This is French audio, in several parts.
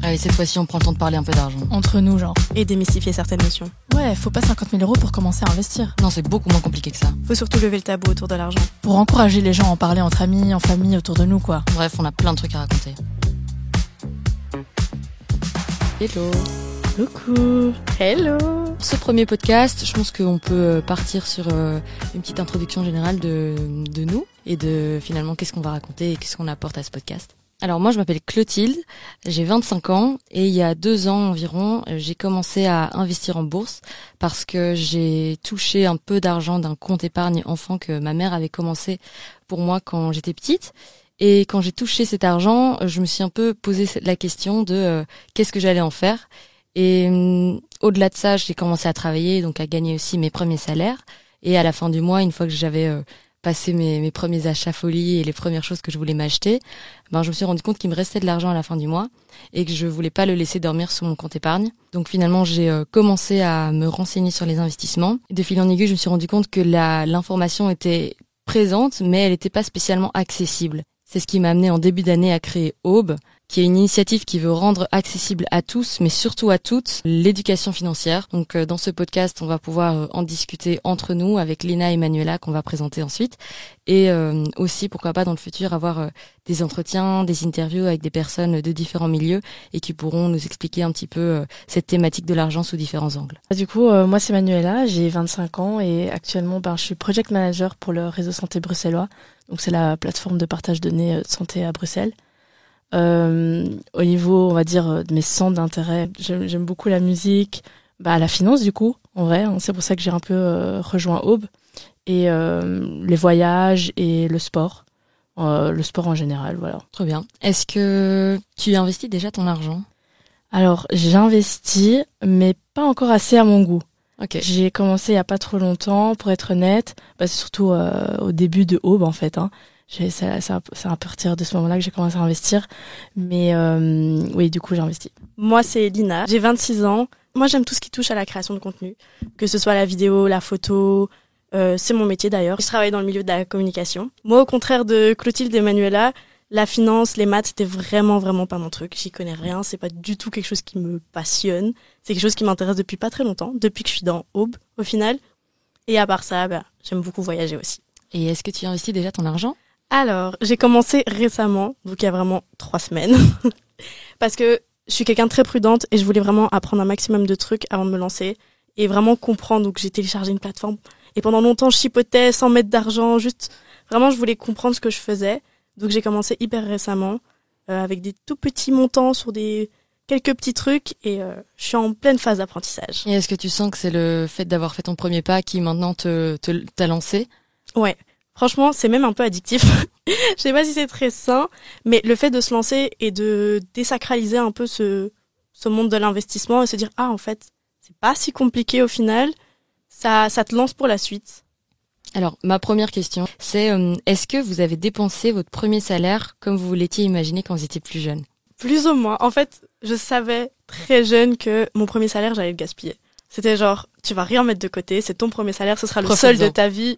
Allez, cette fois-ci, on prend le temps de parler un peu d'argent. Entre nous, genre. Et démystifier certaines notions. Ouais, faut pas 50 000 € pour commencer à investir. Non, c'est beaucoup moins compliqué que ça. Faut surtout lever le tabou autour de l'argent. Pour encourager les gens à en parler entre amis, en famille, autour de nous, quoi. Bref, on a plein de trucs à raconter. Hello. Coucou. Hello. Pour ce premier podcast, je pense qu'on peut partir sur une petite introduction générale de nous et de finalement qu'est-ce qu'on va raconter et qu'est-ce qu'on apporte à ce podcast. Alors moi je m'appelle Clotilde, j'ai 25 ans et il y a 2 ans environ j'ai commencé à investir en bourse parce que j'ai touché un peu d'argent d'un compte épargne enfant que ma mère avait commencé pour moi quand j'étais petite. Et quand j'ai touché cet argent, je me suis un peu posé la question de qu'est-ce que j'allais en faire. Et au-delà de ça, j'ai commencé à travailler, donc à gagner aussi mes premiers salaires. Et à la fin du mois, une fois que j'avais passé mes premiers achats folie et les premières choses que je voulais m'acheter, je me suis rendu compte qu'il me restait de l'argent à la fin du mois et que je voulais pas le laisser dormir sur mon compte épargne. Donc finalement, j'ai commencé à me renseigner sur les investissements. Et de fil en aiguille, je me suis rendu compte que l'information était présente, mais elle n'était pas spécialement accessible. C'est ce qui m'a amené en début d'année à créer Aube, qui est une initiative qui veut rendre accessible à tous, mais surtout à toutes, l'éducation financière. Donc dans ce podcast, on va pouvoir en discuter entre nous avec Lina et Manuela qu'on va présenter ensuite. Et aussi, pourquoi pas dans le futur, avoir des entretiens, des interviews avec des personnes de différents milieux et qui pourront nous expliquer un petit peu cette thématique de l'argent sous différents angles. Du coup, moi c'est Manuela, j'ai 25 ans et actuellement je suis project manager pour le réseau santé bruxellois. Donc c'est la plateforme de partage de données de santé à Bruxelles. Au niveau, on va dire, de mes centres d'intérêt, j'aime beaucoup la musique, la finance du coup, en vrai. C'est pour ça que j'ai un peu rejoint Aube. Et les voyages et le sport. Le sport en général, voilà. Très bien. Est-ce que tu investis déjà ton argent ? Alors, j'investis, mais pas encore assez à mon goût. Okay. J'ai commencé il y a pas trop longtemps, pour être honnête. C'est surtout au début de Aube, en fait. C'est à partir de ce moment-là que j'ai commencé à investir. Mais oui, du coup, j'ai investi. Moi, c'est Lina. J'ai 26 ans. Moi, j'aime tout ce qui touche à la création de contenu. Que ce soit la vidéo, la photo. C'est mon métier d'ailleurs. Je travaille dans le milieu de la communication. Moi, au contraire de Clotilde et Manuela, la finance, les maths, c'était vraiment pas mon truc. J'y connais rien. C'est pas du tout quelque chose qui me passionne. C'est quelque chose qui m'intéresse depuis pas très longtemps. Depuis que je suis dans Aube, au final. Et à part ça, j'aime beaucoup voyager aussi. Et est-ce que tu investis déjà ton argent ? Alors, j'ai commencé récemment, donc il y a vraiment 3 semaines, parce que je suis quelqu'un de très prudente et je voulais vraiment apprendre un maximum de trucs avant de me lancer et vraiment comprendre. Donc j'ai téléchargé une plateforme et pendant longtemps je chipotais sans mettre d'argent, juste vraiment je voulais comprendre ce que je faisais. Donc j'ai commencé hyper récemment avec des tout petits montants sur quelques petits trucs et je suis en pleine phase d'apprentissage. Et est-ce que tu sens que c'est le fait d'avoir fait ton premier pas qui maintenant t'a lancé ? Ouais. Franchement, c'est même un peu addictif. Je sais pas si c'est très sain, mais le fait de se lancer et de désacraliser un peu ce monde de l'investissement et se dire « Ah, en fait, c'est pas si compliqué au final », ça te lance pour la suite. Alors, ma première question, c'est est-ce que vous avez dépensé votre premier salaire comme vous l'étiez imaginé quand vous étiez plus jeune ? Plus ou moins. En fait, je savais très jeune que mon premier salaire, j'allais le gaspiller. C'était genre, tu vas rien mettre de côté, c'est ton premier salaire, ce sera le seul de ta vie.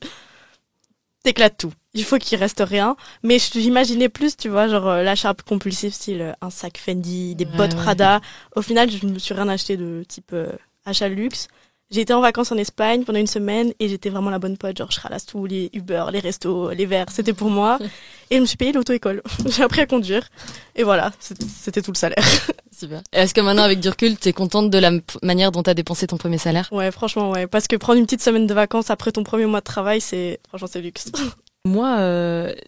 T'éclates tout. Il faut qu'il reste rien. Mais j'imaginais plus, tu vois, genre l'achat compulsif, style un sac Fendi, des bottes Prada. Au final, je ne me suis rien acheté de type achat luxe. J'ai été en vacances en Espagne pendant 1 semaine et j'étais vraiment la bonne pote. Genre, je ralasse tout, les Uber, les restos, les verres, c'était pour moi. Et je me suis payé l'auto-école. J'ai appris à conduire. Et voilà, c'était tout le salaire. Super. Est-ce que maintenant, avec du recul, t'es contente de la manière dont t'as dépensé ton premier salaire ? Ouais, franchement, ouais. Parce que prendre une petite semaine de vacances après ton premier mois de travail, franchement, c'est luxe. Moi,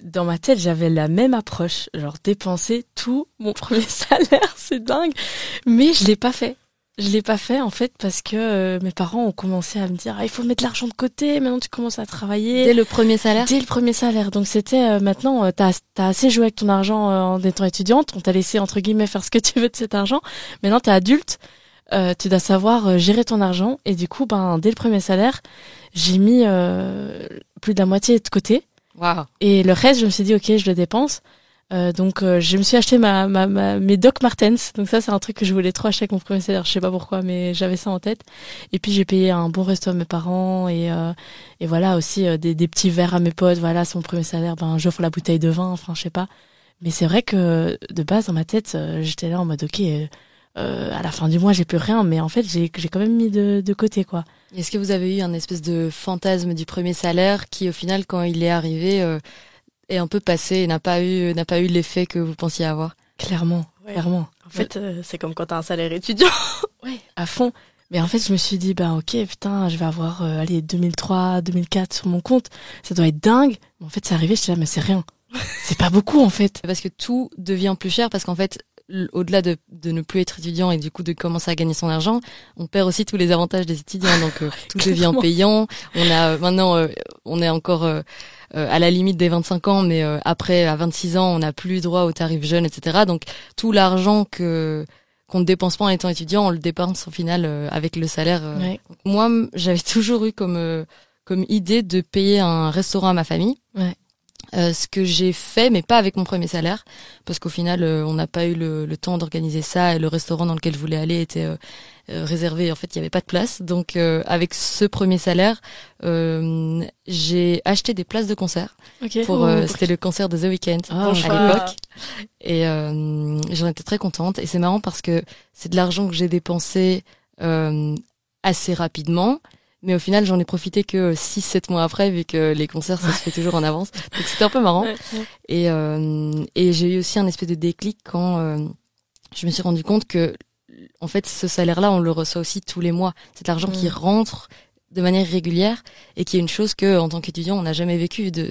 dans ma tête, j'avais la même approche. Genre, dépenser tout mon premier salaire, c'est dingue. Mais je l'ai pas fait. Je l'ai pas fait, en fait, parce que mes parents ont commencé à me dire « Ah, il faut mettre de l'argent de côté, maintenant tu commences à travailler. » Dès le premier salaire ? Dès le premier salaire. Donc c'était, maintenant, t'as assez joué avec ton argent en étant étudiante. On t'a laissé, entre guillemets, faire ce que tu veux de cet argent. Maintenant, t'es adulte. Tu dois savoir gérer ton argent. Et du coup, dès le premier salaire, j'ai mis plus de la moitié de côté. Wow. Et le reste, je me suis dit, ok, je le dépense. Donc je me suis acheté mes Doc Martens. Donc ça, c'est un truc que je voulais trop acheter avec mon premier salaire. Je sais pas pourquoi, mais j'avais ça en tête. Et puis j'ai payé un bon resto à mes parents et voilà aussi des petits verres à mes potes. Voilà, c'est mon premier salaire. J'offre la bouteille de vin. Enfin, je sais pas. Mais c'est vrai que de base dans ma tête, j'étais là en mode ok, à la fin du mois j'ai plus rien, mais en fait j'ai quand même mis de côté quoi. Est-ce que vous avez eu un espèce de fantasme du premier salaire qui au final quand il est arrivé est un peu passé et n'a pas eu l'effet que vous pensiez avoir? Clairement. En fait, c'est comme quand t'as un salaire étudiant. Ouais, à fond. Mais en fait, je me suis dit, ok, putain, je vais avoir, 2003, 2004 sur mon compte. Ça doit être dingue. Mais en fait, c'est arrivé, j'étais là, mais c'est rien. C'est pas beaucoup, en fait. Parce que tout devient plus cher parce qu'en fait, au-delà de ne plus être étudiant et du coup de commencer à gagner son argent, on perd aussi tous les avantages des étudiants. Donc, tout devient payant. On a, maintenant, on est encore, à la limite des 25 ans, mais après, à 26 ans, on n'a plus droit aux tarifs jeunes, etc. Donc, tout l'argent qu'on ne dépense pas en étant étudiant, on le dépense au final avec le salaire. Ouais. Moi, j'avais toujours eu comme idée de payer un restaurant à ma famille. Ouais. Ce que j'ai fait, mais pas avec mon premier salaire, parce qu'au final, on n'a pas eu le temps d'organiser ça, et le restaurant dans lequel je voulais aller était réservé. En fait, il n'y avait pas de place. Donc, avec ce premier salaire, j'ai acheté des places de concert. Okay. C'était le concert de The Weeknd à l'époque. Et j'en étais très contente. Et c'est marrant parce que c'est de l'argent que j'ai dépensé assez rapidement. Mais au final, j'en ai profité que 6-7 mois après, vu que les concerts, ça se fait toujours en avance. Donc c'était un peu marrant. Et j'ai eu aussi un espèce de déclic quand je me suis rendu compte que, en fait, ce salaire-là, on le reçoit aussi tous les mois. C'est de l'argent qui rentre de manière régulière et qui est une chose que, en tant qu'étudiant, on n'a jamais vécu. De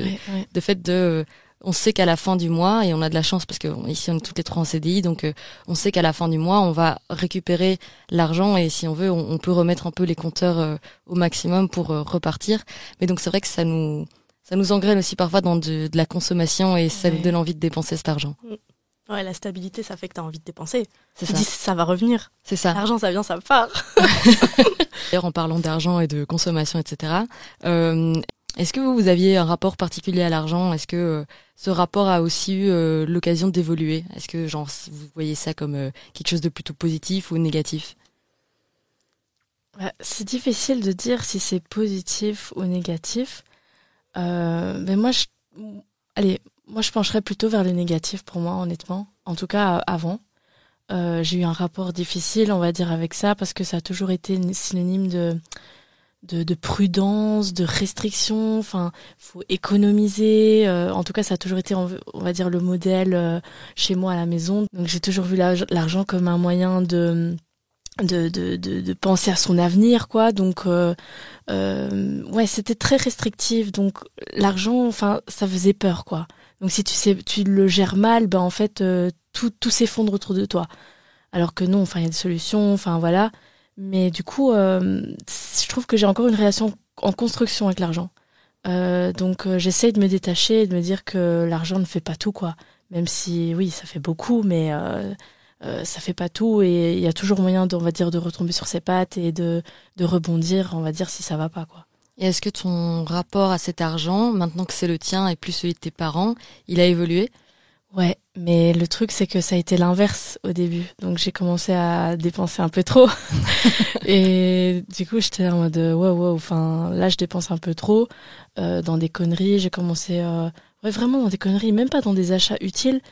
fait de... On sait qu'à la fin du mois, et on a de la chance parce que ici on est toutes les trois en CDI, donc on sait qu'à la fin du mois, on va récupérer l'argent et si on veut, on peut remettre un peu les compteurs au maximum pour repartir. Mais donc c'est vrai que ça nous engraine aussi parfois dans de la consommation et ça nous donne envie de dépenser cet argent. Ouais, la stabilité, ça fait que t'as envie de dépenser. C'est tu ça. dis ça va revenir. C'est ça. L'argent, ça vient, ça part. D'ailleurs, en parlant d'argent et de consommation, etc., est-ce que vous aviez un rapport particulier à l'argent? Est-ce que ce rapport a aussi eu l'occasion d'évoluer? Est-ce que genre vous voyez ça comme quelque chose de plutôt positif ou négatif? C'est difficile de dire si c'est positif ou négatif. Mais moi, je pencherais plutôt vers le négatif pour moi, honnêtement. En tout cas, avant. J'ai eu un rapport difficile, on va dire, avec ça, parce que ça a toujours été synonyme de prudence, de restriction. Enfin, faut économiser. En tout cas, ça a toujours été, on va dire, le modèle chez moi à la maison. Donc, j'ai toujours vu l'argent comme un moyen de penser à son avenir, quoi. Donc, ouais, c'était très restrictif. Donc, l'argent, enfin, ça faisait peur, quoi. Donc, si tu le gères mal, ben en fait, tout s'effondre autour de toi. Alors que non, enfin, il y a des solutions. Enfin, voilà. Mais du coup, je trouve que j'ai encore une relation en construction avec l'argent. Donc, j'essaye de me détacher et de me dire que l'argent ne fait pas tout, quoi. Même si, oui, ça fait beaucoup, mais ça fait pas tout. Et il y a toujours moyen, on va dire, de retomber sur ses pattes et de rebondir, on va dire, si ça va pas, quoi. Et est-ce que ton rapport à cet argent, maintenant que c'est le tien et plus celui de tes parents, il a évolué? Ouais, mais le truc, c'est que ça a été l'inverse au début. Donc, j'ai commencé à dépenser un peu trop. Et du coup, j'étais en mode, wow, enfin, là, je dépense un peu trop dans des conneries. J'ai commencé, ouais, vraiment dans des conneries, même pas dans des achats utiles.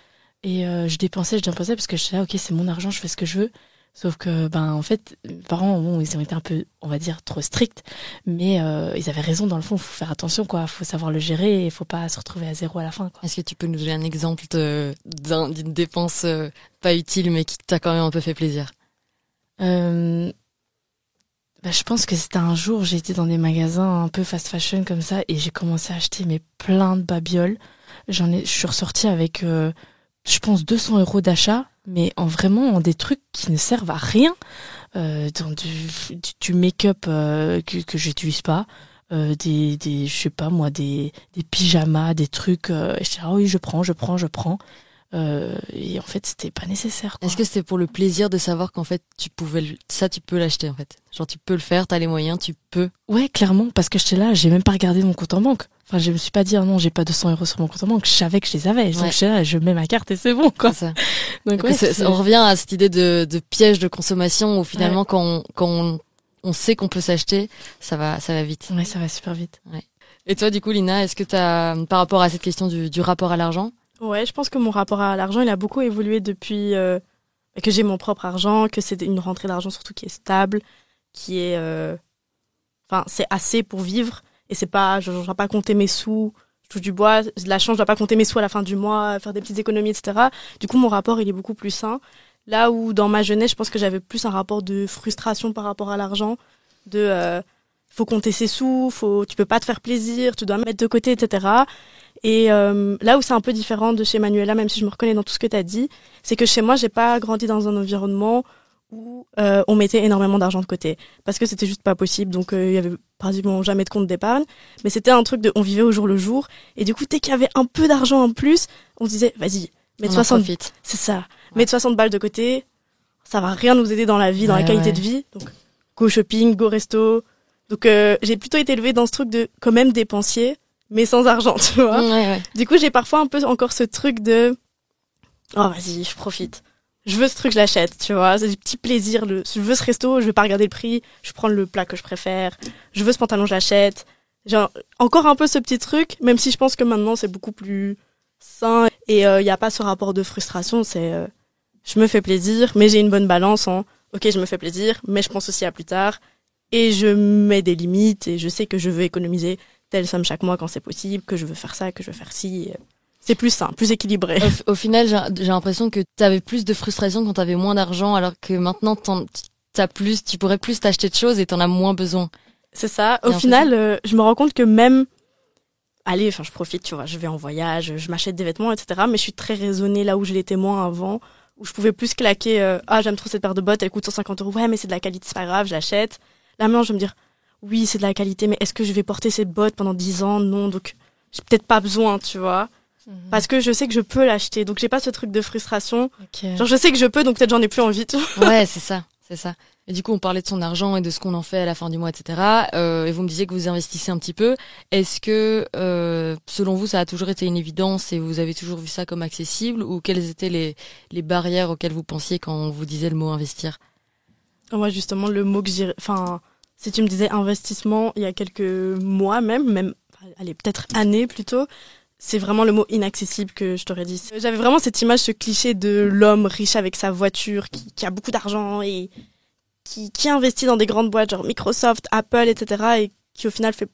Et je dépensais parce que j'étais là, ok, c'est mon argent, je fais ce que je veux. Sauf que, en fait, mes parents, bon, ils ont été un peu, on va dire, trop stricts, mais ils avaient raison dans le fond. Faut faire attention, quoi. Faut savoir le gérer et faut pas se retrouver à zéro à la fin, quoi. Est-ce que tu peux nous donner un exemple d'une dépense pas utile, mais qui t'a quand même un peu fait plaisir? Je pense que c'était un jour, j'ai été dans des magasins un peu fast fashion comme ça et j'ai commencé à acheter plein de babioles. Je suis ressortie avec, je pense, 200 € d'achat. Mais en des trucs qui ne servent à rien, dans du make-up que j'utilise pas, je sais pas moi, des pyjamas, des trucs. Et je dis oui, je prends. Et en fait, c'était pas nécessaire, quoi. Est-ce que c'était pour le plaisir de savoir qu'en fait tu peux l'acheter en fait, genre tu peux le faire, t'as les moyens, tu peux? Ouais, clairement, parce que j'étais là, j'ai même pas regardé mon compte en banque. Enfin, je me suis pas dit non, j'ai pas 200 € sur mon compte en banque. Je savais que je les avais. Donc j'étais là, je mets ma carte et c'est bon, quoi. C'est ça. Donc on revient à cette idée de piège de consommation où finalement quand on sait qu'on peut s'acheter, ça va vite. Ouais, ça va super vite. Ouais. Et toi, du coup, Lina, est-ce que par rapport à cette question du rapport à l'argent, Ouais, je pense que mon rapport à l'argent, il a beaucoup évolué depuis que j'ai mon propre argent, que c'est une rentrée d'argent surtout qui est stable, qui est... c'est assez pour vivre. Et c'est pas... Je dois pas compter mes sous, je touche du bois, j'ai de la chance, je dois pas compter mes sous à la fin du mois, faire des petites économies, etc. Du coup, mon rapport, il est beaucoup plus sain. Là où, dans ma jeunesse, je pense que j'avais plus un rapport de frustration par rapport à l'argent, de... faut compter ses sous, tu peux pas te faire plaisir, tu dois mettre de côté, etc. Et là où c'est un peu différent de chez Manuela, même si je me reconnais dans tout ce que tu as dit, c'est que chez moi, j'ai pas grandi dans un environnement où on mettait énormément d'argent de côté. Parce que c'était juste pas possible, donc il y avait pratiquement jamais de compte d'épargne. Mais c'était un truc on vivait au jour le jour. Et du coup, dès qu'il y avait un peu d'argent en plus, on se disait, vas-y, mets 60... C'est ça. Ouais. Mets 60 balles de côté, ça va rien nous aider dans la vie, dans la qualité de vie. Donc, go shopping, go resto. Donc j'ai plutôt été élevée dans ce truc de quand même dépensier, mais sans argent, tu vois. Du coup, j'ai parfois un peu encore ce truc de oh vas-y, je profite. Je veux ce truc, je l'achète, tu vois. C'est du petit plaisir. Je veux ce resto, je vais pas regarder le prix, je prends le plat que je préfère. Je veux ce pantalon, je l'achète. Genre encore un peu ce petit truc, même si je pense que maintenant c'est beaucoup plus sain et y a pas ce rapport de frustration, c'est je me fais plaisir, mais j'ai une bonne balance en OK, je me fais plaisir, mais je pense aussi à plus tard. Et je mets des limites et je sais que je veux économiser telle somme chaque mois quand c'est possible, que je veux faire ça, que je veux faire ci. C'est plus sain, plus équilibré. Au final, j'ai l'impression que t'avais plus de frustration quand t'avais moins d'argent, alors que maintenant tu pourrais plus t'acheter de choses et t'en as moins besoin. C'est ça. Au final, je me rends compte que même, je profite, tu vois, je vais en voyage, je m'achète des vêtements, etc. Mais je suis très raisonnée là où je l'étais moins avant, où je pouvais plus claquer, j'aime trop cette paire de bottes, elle coûte 150 €. Ouais, mais c'est de la qualité, c'est pas grave, je l'achète. Là, maintenant, je vais me dire, oui, c'est de la qualité, mais est-ce que je vais porter ces bottes pendant 10 ans? Non, donc j'ai peut-être pas besoin, tu vois. Parce que je sais que je peux l'acheter, donc j'ai pas ce truc de frustration. Okay. Genre, je sais que je peux, donc peut-être j'en ai plus envie. Ouais, c'est ça. Et du coup, on parlait de son argent et de ce qu'on en fait à la fin du mois, etc. Et vous me disiez que vous investissez un petit peu. Est-ce que, selon vous, ça a toujours été une évidence et vous avez toujours vu ça comme accessible, ou quelles étaient les barrières auxquelles vous pensiez quand on vous disait le mot investir? Moi, justement, le mot que si tu me disais investissement il y a quelques mois même, allez, peut-être années plutôt, c'est vraiment le mot inaccessible que je t'aurais dit. J'avais vraiment cette image, ce cliché de l'homme riche avec sa voiture, qui a beaucoup d'argent et qui investit dans des grandes boîtes genre Microsoft, Apple, etc. et qui au final fait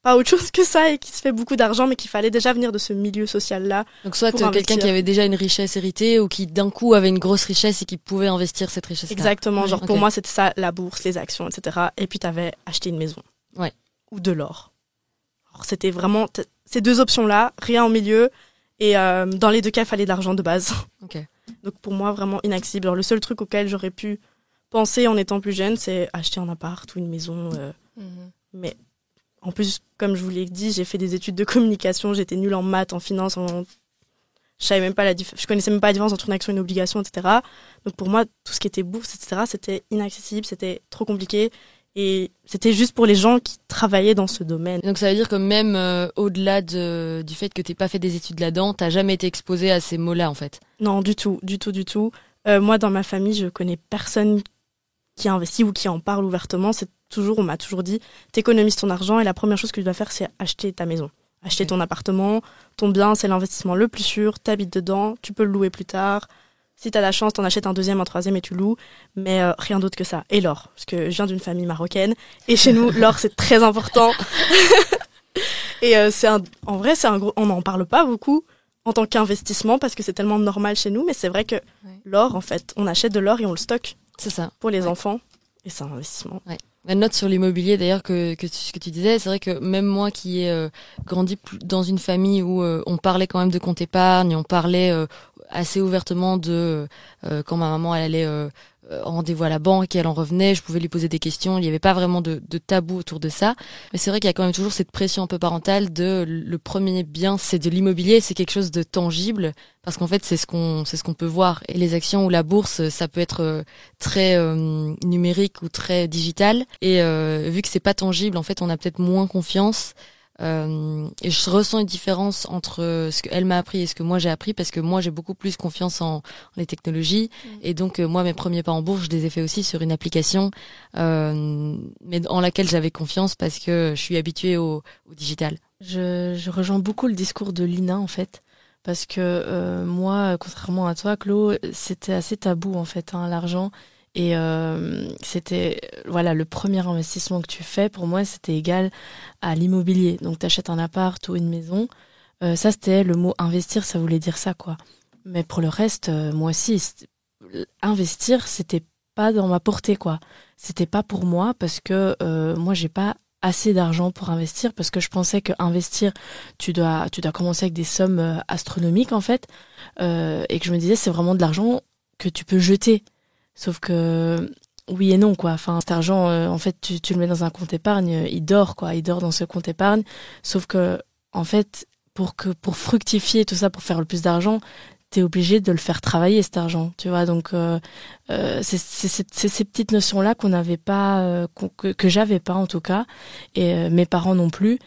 pas autre chose que ça et qui se fait beaucoup d'argent, mais qu'il fallait déjà venir de ce milieu social-là. Donc soit quelqu'un qui avait déjà une richesse héritée ou qui d'un coup avait une grosse richesse et qui pouvait investir cette richesse-là. Exactement, genre pour moi c'était ça, la bourse, les actions, etc. Et puis t'avais acheté une maison. Ouais. Ou de l'or. Alors, c'était vraiment ces deux options-là, rien au milieu. Et dans les deux cas, il fallait de l'argent de base. Okay. Donc pour moi, vraiment inaccessible. Alors, le seul truc auquel j'aurais pu penser en étant plus jeune, c'est acheter un appart ou une maison. Mais en plus, comme je vous l'ai dit, j'ai fait des études de communication, j'étais nulle en maths, en finance, je savais même pas je connaissais même pas la différence entre une action et une obligation, etc. Donc pour moi, tout ce qui était bourse, etc., c'était inaccessible, c'était trop compliqué. Et c'était juste pour les gens qui travaillaient dans ce domaine. Donc ça veut dire que même au-delà du fait que t'aies pas fait des études là-dedans, t'as jamais été exposée à ces mots-là en fait? Non, du tout. Moi, dans ma famille, je connais personne qui investit ou qui en parle ouvertement. On m'a toujours dit, t'économises ton argent et la première chose que tu dois faire, c'est acheter ta maison. Acheter ton appartement, ton bien, c'est l'investissement le plus sûr, t'habites dedans, tu peux le louer plus tard. Si t'as la chance, t'en achètes un deuxième, un troisième et tu loues, mais rien d'autre que ça. Et l'or, parce que je viens d'une famille marocaine et chez nous, l'or c'est très important. Et en vrai, on n'en parle pas beaucoup en tant qu'investissement parce que c'est tellement normal chez nous, mais c'est vrai que l'or, en fait, on achète de l'or et on le stocke. C'est ça. Pour les enfants, et c'est un investissement. Ouais. La note sur l'immobilier d'ailleurs que tu disais, c'est vrai que même moi qui ai grandi dans une famille où on parlait quand même de compte épargne, on parlait assez ouvertement de quand ma maman elle allait en rendez-vous à la banque et elle en revenait, je pouvais lui poser des questions, il n'y avait pas vraiment de tabou autour de ça, mais c'est vrai qu'il y a quand même toujours cette pression un peu parentale de le premier bien c'est de l'immobilier, c'est quelque chose de tangible parce qu'en fait c'est ce qu'on peut voir, et les actions ou la bourse ça peut être très numérique ou très digital, et vu que c'est pas tangible en fait on a peut-être moins confiance. Et je ressens une différence entre ce qu'elle m'a appris et ce que moi j'ai appris, parce que moi j'ai beaucoup plus confiance en les technologies, et donc moi mes premiers pas en bourse je les ai fait aussi sur une application mais en laquelle j'avais confiance parce que je suis habituée au digital. Je rejoins beaucoup le discours de Lina en fait, parce que moi, contrairement à toi, Chlo, c'était assez tabou en fait, l'argent. Et c'était le premier investissement que tu fais. Pour moi, c'était égal à l'immobilier. Donc, t'achètes un appart ou une maison. Ça, c'était le mot investir, ça voulait dire ça, quoi. Mais pour le reste, moi aussi, investir, c'était pas dans ma portée, quoi. C'était pas pour moi parce que moi, j'ai pas assez d'argent pour investir, parce que je pensais que investir, tu dois commencer avec des sommes astronomiques, en fait, et que je me disais, c'est vraiment de l'argent que tu peux jeter. Sauf que oui et non, quoi. Enfin, cet argent, en fait, tu le mets dans un compte épargne, il dort, quoi. Il dort dans ce compte épargne. Sauf que, en fait, pour fructifier tout ça, pour faire le plus d'argent, t'es obligé de le faire travailler, cet argent, tu vois. Donc, c'est ces petites notions-là qu'on n'avait pas, que j'avais pas en tout cas, et mes parents non plus.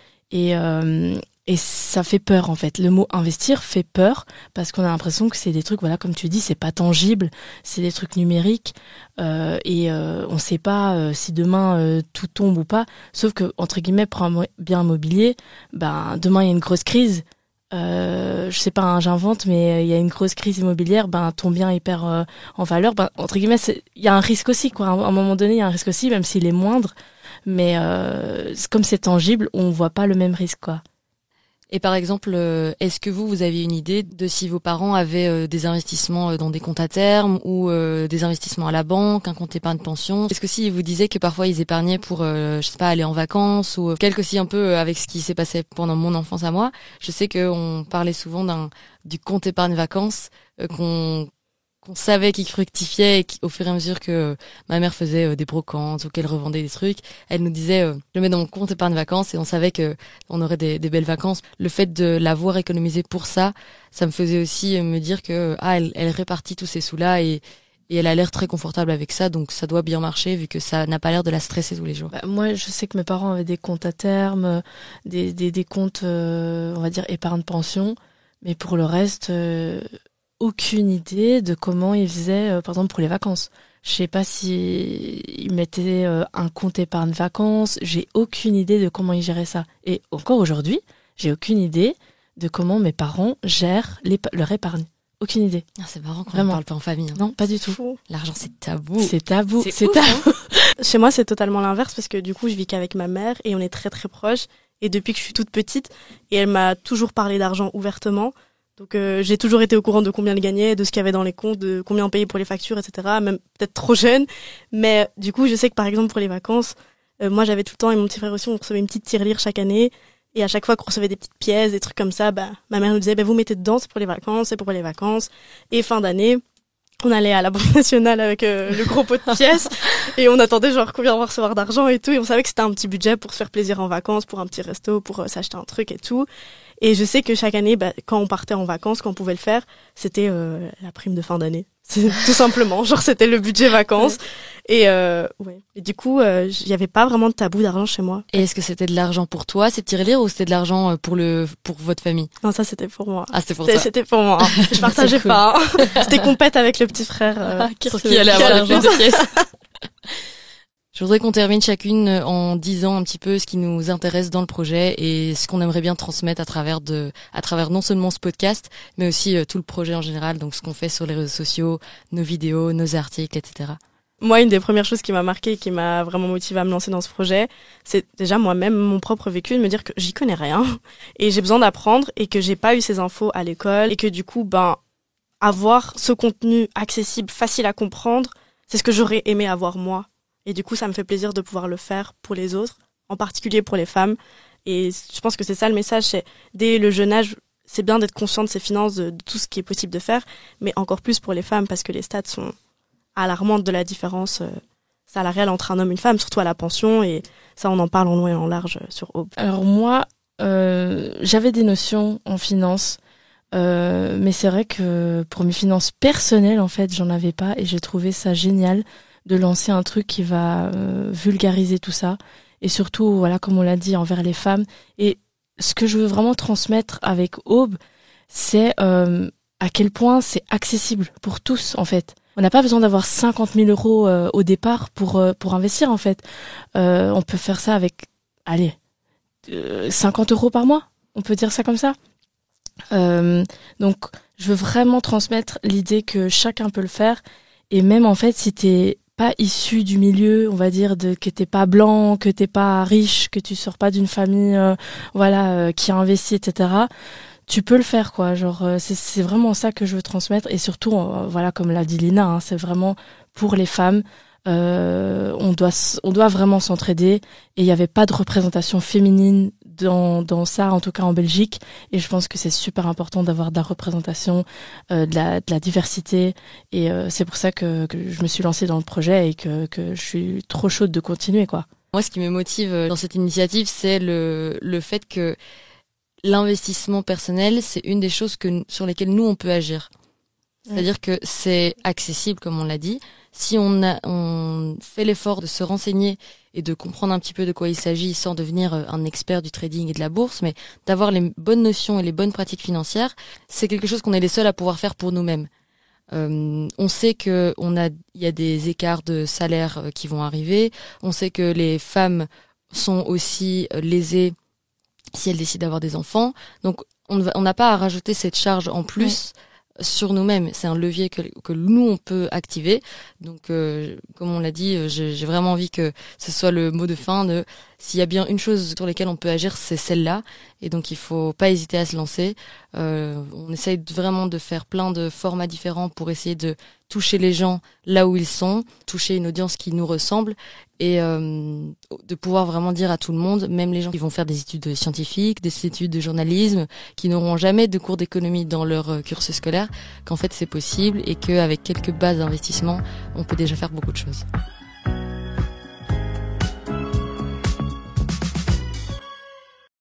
Et ça fait peur, en fait. Le mot investir fait peur parce qu'on a l'impression que c'est des trucs, comme tu dis, c'est pas tangible, c'est des trucs numériques, et on sait pas si demain tout tombe ou pas. Sauf que, entre guillemets, pour un bien immobilier, demain il y a une grosse crise. Je sais pas, j'invente, mais il y a une grosse crise immobilière, ton bien il perd en valeur. Entre guillemets, il y a un risque aussi, quoi. À un moment donné, il y a un risque aussi, même s'il est moindre. Mais comme c'est tangible, on voit pas le même risque, quoi. Et par exemple, est-ce que vous aviez une idée de si vos parents avaient des investissements dans des comptes à terme ou des investissements à la banque, un compte épargne pension? Est-ce que s'ils vous disaient que parfois ils épargnaient pour, je sais pas, aller en vacances ou quelque aussi un peu avec ce qui s'est passé pendant mon enfance à moi? Je sais qu'on parlait souvent du compte épargne vacances qu'on savait qu'il fructifiait et qu'au fur et à mesure que ma mère faisait des brocantes ou qu'elle revendait des trucs, elle nous disait je le mets dans mon compte épargne vacances, et on savait que on aurait des belles vacances. Le fait de l'avoir économisé pour ça me faisait aussi me dire que elle répartit tous ces sous-là et elle a l'air très confortable avec ça, donc ça doit bien marcher vu que ça n'a pas l'air de la stresser tous les jours. Moi, je sais que mes parents avaient des comptes à terme, des comptes, on va dire, épargne pension, mais pour le reste, aucune idée de comment ils faisaient, par exemple, pour les vacances. Je sais pas si ils mettaient un compte épargne vacances, j'ai aucune idée de comment ils géraient ça. Et encore aujourd'hui, j'ai aucune idée de comment mes parents gèrent leur épargne. Aucune idée. C'est marrant qu'on ne parle pas en famille. Non, pas du tout. Fou. L'argent, c'est tabou. C'est tabou. C'est tabou. Chez moi, c'est totalement l'inverse parce que du coup, je vis qu'avec ma mère et on est très très proches. Et depuis que je suis toute petite, et elle m'a toujours parlé d'argent ouvertement. Donc j'ai toujours été au courant de combien elle gagnait, de ce qu'il y avait dans les comptes, de combien on payait pour les factures, etc. Même peut-être trop jeune. Mais du coup, je sais que par exemple pour les vacances, moi j'avais tout le temps, et mon petit frère aussi, on recevait une petite tirelire chaque année. Et à chaque fois qu'on recevait des petites pièces, des trucs comme ça, ma mère nous disait, vous mettez dedans, c'est pour les vacances, c'est pour les vacances. Et fin d'année, on allait à la Banque Nationale avec le gros pot de pièces et on attendait genre combien on va recevoir d'argent et tout. Et on savait que c'était un petit budget pour se faire plaisir en vacances, pour un petit resto, pour s'acheter un truc et tout. Et je sais que chaque année, quand on partait en vacances, quand on pouvait le faire, c'était la prime de fin d'année. Tout simplement, genre c'était le budget vacances. Et Et du coup, il y avait pas vraiment de tabou d'argent chez moi. Et est-ce que c'était de l'argent pour toi, cette tirelire, ou c'était de l'argent pour votre famille? Non, ça c'était pour moi. Ah, c'était pour toi. C'était pour moi. Je partageais pas. C'était compète avec le petit frère qui allait avoir le plus de pièces. Je voudrais qu'on termine chacune en disant un petit peu ce qui nous intéresse dans le projet et ce qu'on aimerait bien transmettre à travers non seulement ce podcast, mais aussi tout le projet en général, donc ce qu'on fait sur les réseaux sociaux, nos vidéos, nos articles, etc. Moi, une des premières choses qui m'a marquée, qui m'a vraiment motivée à me lancer dans ce projet, c'est déjà moi-même mon propre vécu, de me dire que j'y connais rien et j'ai besoin d'apprendre et que j'ai pas eu ces infos à l'école et que du coup, avoir ce contenu accessible, facile à comprendre, c'est ce que j'aurais aimé avoir moi. Et du coup, ça me fait plaisir de pouvoir le faire pour les autres, en particulier pour les femmes. Et je pense que c'est ça le message, c'est dès le jeune âge, c'est bien d'être conscient de ses finances, de tout ce qui est possible de faire, mais encore plus pour les femmes parce que les stats sont alarmantes de la différence salariale entre un homme et une femme, surtout à la pension. Et ça, on en parle en long et en large sur Aube. Alors moi, j'avais des notions en finance, mais c'est vrai que pour mes finances personnelles, en fait, j'en avais pas et j'ai trouvé ça génial de lancer un truc qui va vulgariser tout ça et surtout, voilà, comme on l'a dit, envers les femmes. Et ce que je veux vraiment transmettre avec Aube, c'est à quel point c'est accessible pour tous, en fait. On n'a pas besoin d'avoir 50 000 euros au départ pour investir, en fait. On peut faire ça avec, 50 euros par mois. On peut dire ça comme ça. Donc, je veux vraiment transmettre l'idée que chacun peut le faire. Et même, en fait, si t'es pas issu du milieu, on va dire, que t'es pas blanc, que t'es pas riche, que tu sors pas d'une famille, qui a investi, etc., tu peux le faire, quoi. Genre, c'est vraiment ça que je veux transmettre. Et surtout, voilà, comme l'a dit Lina, hein, c'est vraiment pour les femmes. On doit vraiment s'entraider. Et il y avait pas de représentation féminine dans ça, en tout cas en Belgique. Et je pense que c'est super important d'avoir de la représentation, de la diversité. Et c'est pour ça que je me suis lancée dans le projet et que je suis trop chaude de continuer, quoi. Moi, ce qui me motive dans cette initiative, c'est le fait que l'investissement personnel, c'est une des choses sur lesquelles nous, on peut agir. C'est-à-dire que c'est accessible, comme on l'a dit. Si on fait l'effort de se renseigner et de comprendre un petit peu de quoi il s'agit sans devenir un expert du trading et de la bourse, mais d'avoir les bonnes notions et les bonnes pratiques financières, c'est quelque chose qu'on est les seuls à pouvoir faire pour nous-mêmes. On sait que il y a des écarts de salaire qui vont arriver. On sait que les femmes sont aussi lésées si elles décident d'avoir des enfants. Donc, on n'a pas à rajouter cette charge en plus sur nous-mêmes. C'est un levier que nous, on peut activer. Donc, comme on l'a dit, j'ai vraiment envie que ce soit le mot de fin de s'il y a bien une chose sur laquelle on peut agir, c'est celle-là. Et donc, il faut pas hésiter à se lancer. On essaye vraiment de faire plein de formats différents pour essayer de toucher les gens là où ils sont, toucher une audience qui nous ressemble et de pouvoir vraiment dire à tout le monde, même les gens qui vont faire des études scientifiques, des études de journalisme, qui n'auront jamais de cours d'économie dans leur cursus scolaire, qu'en fait c'est possible et qu'avec quelques bases d'investissement, on peut déjà faire beaucoup de choses.